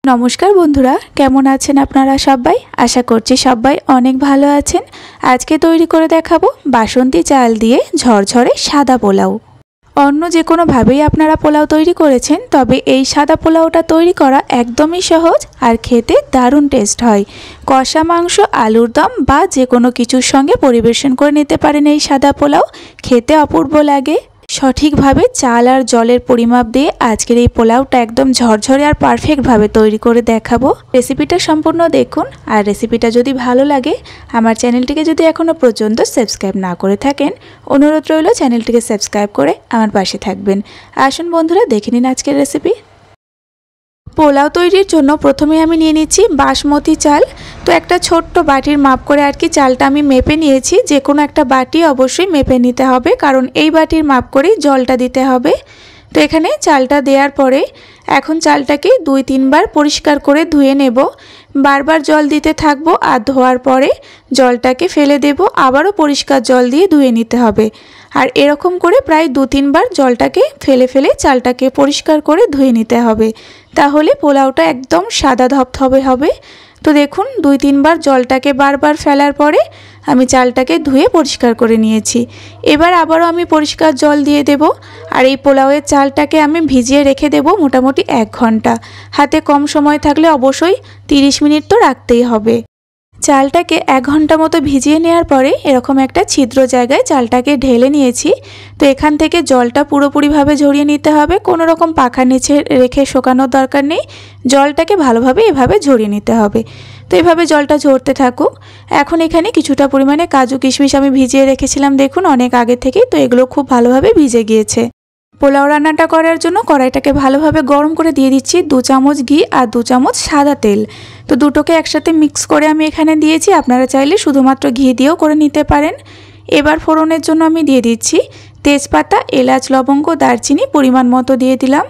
नमस्कार बंधुरा केमन आছেন আপনারা সবাই आशा করছি সবাই অনেক ভালো আছেন। আজকে তৈরি করে দেখাবো বাসন্তী চাল দিয়ে ঝরঝরে সাদা পোলাও। অন্য যে কোনো ভাবেই আপনারা পোলাও তৈরি করেছেন, তবে এই সাদা পোলাওটা তৈরি করা একদমই সহজ আর খেতে দারুণ টেস্ট হয়। কষা মাংস, আলুর দম বা যে কোনো কিছুর সঙ্গে পরিবেশন করে নিতে পারেন এই সাদা পোলাও, খেতে অপূর্ব লাগে। সঠিকভাবে চাল আর জলের পরিমাপ দিয়ে আজকের এই পোলাওটা একদম ঝরঝরে আর পারফেক্টভাবে তৈরি করে দেখাবো। রেসিপিটা সম্পূর্ণ দেখুন, আর রেসিপিটা যদি ভালো লাগে আমার চ্যানেলটিকে যদি এখনও পর্যন্ত সাবস্ক্রাইব না করে থাকেন, অনুরোধ রইল চ্যানেলটিকে সাবস্ক্রাইব করে আমার পাশে থাকবেন। আসুন বন্ধুরা দেখে নিন আজকের রেসিপি। পোলাও তৈরির জন্য প্রথমে আমি নিয়ে নিচ্ছি বাসমতি চাল। তো একটা ছোট্ট বাটির মাপ করে আর কি চালটা আমি মেপে নিয়েছি। যে কোনো একটা বাটি অবশ্যই মেপে নিতে হবে, কারণ এই বাটির মাপ করেই জলটা দিতে হবে। তো এখানে চালটা দেওয়ার পরে এখন চালটাকে 2-3 বার পরিষ্কার করে ধুয়ে নেব। বারবার জল দিতে থাকবো, আর ধোয়ার পরে জলটাকে ফেলে দেব, আবারও পরিষ্কার জল দিয়ে ধুয়ে নিতে হবে। আর এরকম করে প্রায় 2-3 বার জলটাকে ফেলে ফেলে চালটাকে পরিষ্কার করে ধুয়ে নিতে হবে, তাহলে পোলাওটা একদম সাদা ধবধবে হবে। তো দেখুন 2-3 বার জলটাকে বারবার ফেলার পরে আমি চালটাকে ধুয়ে পরিষ্কার করে নিয়েছি। এবার আবারও আমি পরিষ্কার জল দিয়ে দেব, আর এই পোলাওয়ের চালটাকে আমি ভিজিয়ে রেখে দেব মোটামুটি 1 ঘন্টা। হাতে কম সময় থাকলে অবশ্যই 30 মিনিট তো রাখতেই হবে। চালটাকে 1 ঘন্টা মতো ভিজিয়ে নেওয়ার পরে এরকম একটা ছিদ্র জায়গায় চালটাকে ঢেলে নিয়েছি। তো এখান থেকে জলটা পুরোপুরিভাবে ঝরিয়ে নিতে হবে, কোনো রকম পাখার নিচে রেখে শোকানোর দরকার নেই। জলটাকে ভালোভাবে এভাবে ঝরিয়ে নিতে হবে। তো এভাবে জলটা ঝরতে থাকুক। এখন এখানে কিছুটা পরিমাণে কাজু কিশমিশ আমি ভিজিয়ে রেখেছিলাম, দেখুন অনেক আগে থেকেই, তো এগুলো খুব ভালোভাবে ভিজে গিয়েছে। পোলাও রান্নাটা করার জন্য কড়াইটাকে ভালোভাবে গরম করে দিয়ে দিচ্ছি 2 চামচ ঘি আর 2 চামচ সাদা তেল। তো দুটোকে একসাথে মিক্স করে আমি এখানে দিয়েছি, আপনারা চাইলে শুধুমাত্র ঘি দিয়েও করে নিতে পারেন। এবার ফোড়নের জন্য আমি দিয়ে দিচ্ছি তেজপাতা, এলাচ, লবঙ্গ, দারচিনি পরিমাণ মতো দিয়ে দিলাম।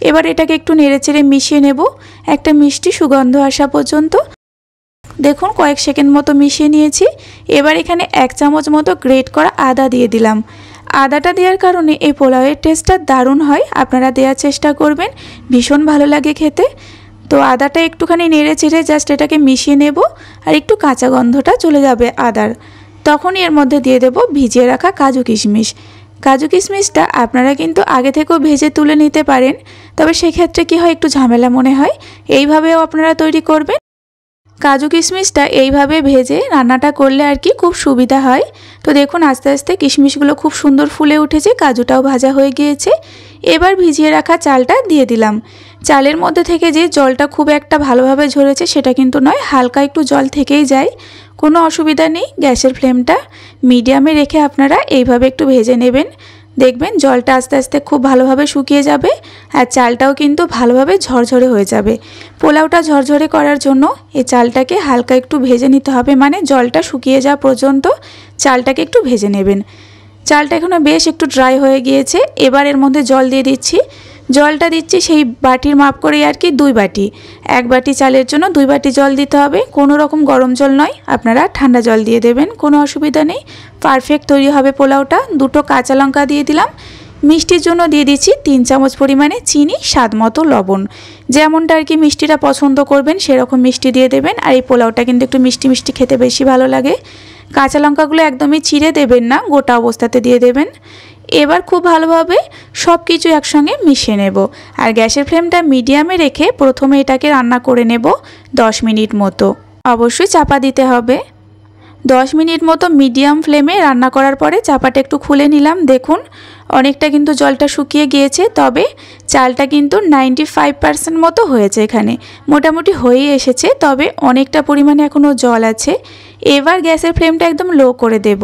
এবার এটাকে একটু নেড়েচেড়ে মিশিয়ে নেব একটা মিষ্টি সুগন্ধ আসা পর্যন্ত। দেখুন কয়েক সেকেন্ড মতো মিশিয়ে নিয়েছি। এবার এখানে 1 চামচ মতো গ্রেট করা আদা দিয়ে দিলাম। আদাটা দেওয়ার কারণে এই পোলাওয়ের টেস্টটা দারুণ হয়, আপনারা দেওয়ার চেষ্টা করবেন, ভীষণ ভালো লাগে খেতে। তো আদাটা একটুখানি নেড়ে চেড়ে জাস্ট এটাকে মিশিয়ে নেব, আর একটু কাঁচা গন্ধটা চলে যাবে আদার। তখনই এর মধ্যে দিয়ে দেব ভিজিয়ে রাখা কাজু কিশমিশ। কাজু কিশমিশটা আপনারা কিন্তু আগে থেকেও ভেজে তুলে নিতে পারেন, তবে সেক্ষেত্রে কি হয় একটু ঝামেলা মনে হয়। এইভাবেও আপনারা তৈরি করবেন। কাজু কিশমিশটা এইভাবে ভেজে রান্নাটা করলে আর কি খুব সুবিধা হয়। তো দেখুন আস্তে আস্তে কিশমিশগুলো খুব সুন্দর ফুলে উঠেছে, কাজুটাও ভাজা হয়ে গিয়েছে। এবার ভিজিয়ে রাখা চালটা দিয়ে দিলাম। চালের মধ্যে থেকে যে জলটা খুব একটা ভালোভাবে ঝরেছে সেটা কিন্তু নয়, হালকা একটু জল থেকেই যায়, কোনো অসুবিধা নেই। গ্যাসের ফ্লেমটা মিডিয়ামে রেখে আপনারা এইভাবে একটু ভেজে নেবেন, দেখবেন জলটা আস্তে আস্তে খুব ভালোভাবে শুকিয়ে যাবে, আর চালটাও কিন্তু ভালোভাবে ঝরঝরে হয়ে যাবে। পোলাওটা ঝরঝরে করার জন্য এই চালটাকে হালকা একটু ভেজে নিতে হবে, মানে জলটা শুকিয়ে যাওয়া পর্যন্ত চালটাকে একটু ভেজে নেবেন। চালটা এখনো বেশ একটু ড্রাই হয়ে গিয়েছে। এবার এর মধ্যে জল দিয়ে দিচ্ছি। জলটা দিচ্ছি সেই বাটির মাপ করেই আর কি 2 বাটি। 1 বাটি চালের জন্য 2 বাটি জল দিতে হবে, কোনো রকম গরম জল নয়, আপনারা ঠান্ডা জল দিয়ে দেবেন, কোনো অসুবিধা নেই, পারফেক্ট তৈরি হবে পোলাওটা। 2টো কাঁচা লঙ্কা দিয়ে দিলাম। মিষ্টির জন্য দিয়ে দিচ্ছি 3 চামচ পরিমাণে চিনি, স্বাদ মতো লবণ। যেমনটা আর কি মিষ্টিটা পছন্দ করবেন সেরকম মিষ্টি দিয়ে দেবেন। আর এই পোলাওটা কিন্তু একটু মিষ্টি মিষ্টি খেতে বেশি ভালো লাগে। কাঁচা লঙ্কাগুলো একদমই চিড়ে দেবেন না, গোটা অবস্থাতে দিয়ে দেবেন। এবার খুব ভালোভাবে সব কিছু একসঙ্গে মিশিয়ে নেব, আর গ্যাসের ফ্লেমটা মিডিয়ামে রেখে প্রথমে এটাকে রান্না করে নেব 10 মিনিট মতো। অবশ্যই চাপা দিতে হবে। 10 মিনিট মতো মিডিয়াম ফ্লেমে রান্না করার পরে চাপাটা একটু খুলে নিলাম। দেখুন অনেকটা কিন্তু জলটা শুকিয়ে গিয়েছে, তবে চালটা কিন্তু 95% মতো হয়েছে, এখানে মোটামুটি হয়েই এসেছে, তবে অনেকটা পরিমাণে এখনও জল আছে। এবার গ্যাসের ফ্লেমটা একদম লো করে দেব,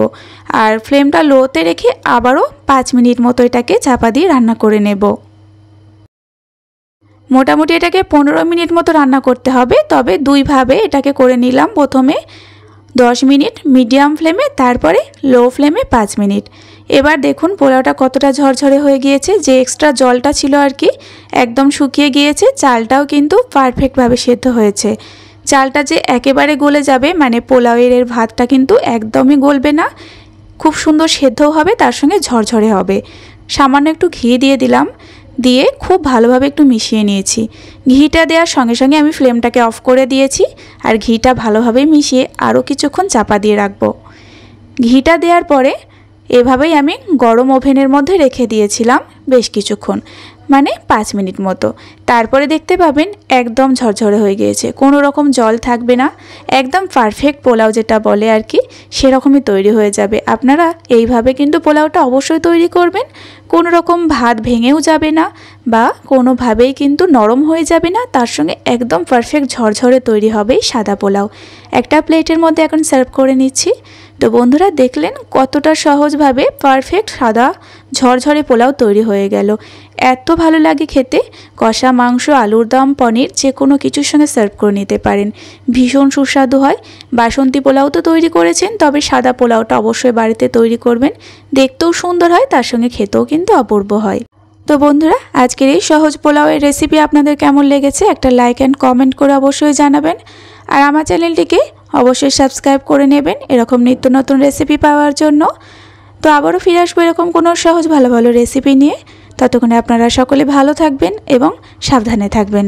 আর ফ্লেমটা লোতে রেখে আবারও 5 মিনিট মতো এটাকে চাপা দিয়ে রান্না করে নেব। মোটামুটি এটাকে 15 মিনিট মতো রান্না করতে হবে, তবে 2 ভাবে এটাকে করে নিলাম। প্রথমে 10 মিনিট মিডিয়াম ফ্লেমে, তারপরে লো ফ্লেমে 5 মিনিট। এবার দেখুন পোলাওটা কতটা ঝরঝরে হয়ে গিয়েছে, যে এক্সট্রা জলটা ছিল আর কি একদম শুকিয়ে গিয়েছে। চালটাও কিন্তু পারফেক্টভাবে সেদ্ধ হয়েছে। চালটা যে একেবারে গলে যাবে, মানে পোলাওয়ের ভাতটা কিন্তু একদমই গলবে না, খুব সুন্দর সেদ্ধও হবে, তার সঙ্গে ঝরঝরে হবে। সামান্য একটু ঘি দিয়ে দিলাম। দিয়ে খুব ভালোভাবে একটু মিশিয়ে নিয়েছি। ঘিটা দেওয়ার সঙ্গে সঙ্গে আমি ফ্লেমটাকে অফ করে দিয়েছি আর ঘিটা ভালোভাবে মিশিয়ে আরও কিছুক্ষণ চাপা দিয়ে রাখবো। ঘিটা দেওয়ার পরে এভাবেই আমি গরম ওভেনের মধ্যে রেখে দিয়েছিলাম বেশ কিছুক্ষণ, মানে 5 মিনিট মতো। তারপরে দেখতে পাবেন একদম ঝরঝরে হয়ে গিয়েছে, কোনো রকম জল থাকবে না, একদম পারফেক্ট পোলাও যেটা বলে আর কি সেরকমই তৈরি হয়ে যাবে। আপনারা এইভাবে কিন্তু পোলাওটা অবশ্যই তৈরি করবেন, কোনো রকম ভাত ভেঙেও যাবে না বা কোনোভাবেই কিন্তু নরম হয়ে যাবে না, তার সঙ্গে একদম পারফেক্ট ঝরঝরে তৈরি হবে সাদা পোলাও। একটা প্লেটের মধ্যে এখন সার্ভ করে নিচ্ছি। তো বন্ধুরা দেখলেন কতটা সহজভাবে পারফেক্ট সাদা ঝরঝরে পোলাও তৈরি হয়ে গেল। এত ভালো লাগে খেতে, কষা মাংস, আলুর দম, পনির যে কোনো কিছুর সঙ্গে সার্ভ করে নিতে পারেন, ভীষণ সুস্বাদু হয়। বাসন্তী পোলাও তো তৈরি করেছেন, তবে সাদা পোলাওটা অবশ্যই বাড়িতে তৈরি করবেন, দেখতেও সুন্দর হয়, তার সঙ্গে খেতেও কিন্তু অপূর্ব হয়। তো বন্ধুরা আজকের এই সহজ পোলাওয়ের রেসিপি আপনাদের কেমন লেগেছে একটা লাইক অ্যান্ড কমেন্ট করে অবশ্যই জানাবেন। আর আমার চ্যানেলটিকে অবশ্যই সাবস্ক্রাইব করে নেবেন এরকম নিত্য নতুন রেসিপি পাওয়ার জন্য। তো আবারও ফিরে আসবো এরকম কোনো সহজ ভালো ভালো রেসিপি নিয়ে। ততক্ষণে আপনারা সকলে ভালো থাকবেন এবং সাবধানে থাকবেন।